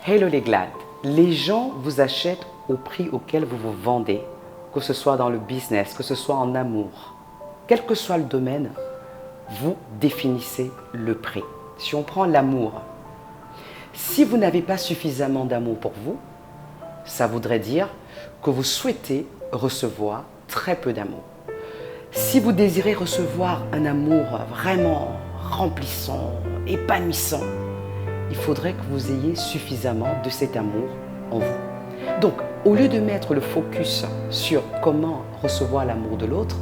Hello les glades, les gens vous achètent au prix auquel vous vous vendez, que ce soit dans le business, que ce soit en amour. Quel que soit le domaine, vous définissez le prix. Si on prend l'amour, si vous n'avez pas suffisamment d'amour pour vous, ça voudrait dire que vous souhaitez recevoir très peu d'amour. Si vous désirez recevoir un amour vraiment remplissant, épanouissant, il faudrait que vous ayez suffisamment de cet amour en vous. Donc, au lieu de mettre le focus sur comment recevoir l'amour de l'autre,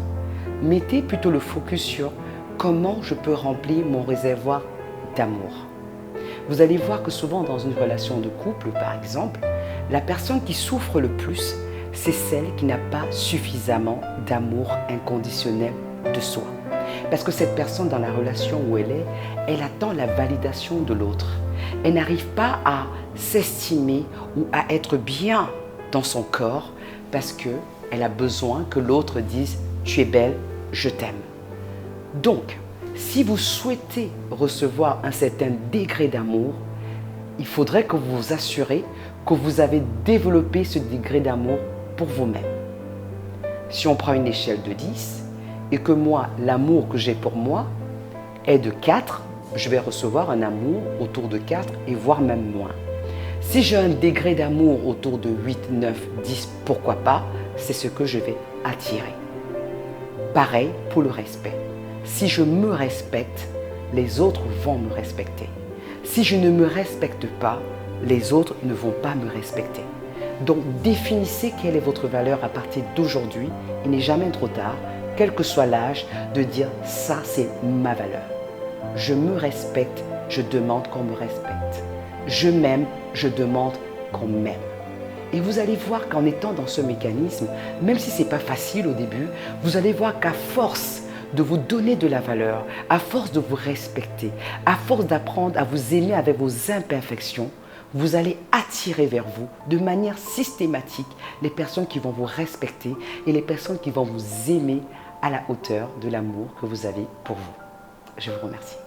mettez plutôt le focus sur comment je peux remplir mon réservoir d'amour. Vous allez voir que souvent dans une relation de couple, par exemple, la personne qui souffre le plus, c'est celle qui n'a pas suffisamment d'amour inconditionnel de soi. Parce que cette personne dans la relation où elle attend la validation de l'autre. Elle n'arrive pas à s'estimer ou à être bien dans son corps parce qu'elle a besoin que l'autre dise « tu es belle, je t'aime ». Donc, si vous souhaitez recevoir un certain degré d'amour, il faudrait que vous vous assurez que vous avez développé ce degré d'amour pour vous-même. Si on prend une échelle de 10 et que moi, l'amour que j'ai pour moi est de 4, je vais recevoir un amour autour de 4 et voire même moins. Si j'ai un degré d'amour autour de 8, 9, 10, pourquoi pas, c'est ce que je vais attirer. Pareil pour le respect. Si je me respecte, les autres vont me respecter. Si je ne me respecte pas, les autres ne vont pas me respecter. Donc définissez quelle est votre valeur à partir d'aujourd'hui. Il n'est jamais trop tard, quel que soit l'âge, de dire ça c'est ma valeur. Je me respecte, je demande qu'on me respecte. Je m'aime, je demande qu'on m'aime. Et vous allez voir qu'en étant dans ce mécanisme, même si ce n'est pas facile au début, vous allez voir qu'à force de vous donner de la valeur, à force de vous respecter, à force d'apprendre à vous aimer avec vos imperfections, vous allez attirer vers vous de manière systématique les personnes qui vont vous respecter et les personnes qui vont vous aimer à la hauteur de l'amour que vous avez pour vous. Je vous remercie.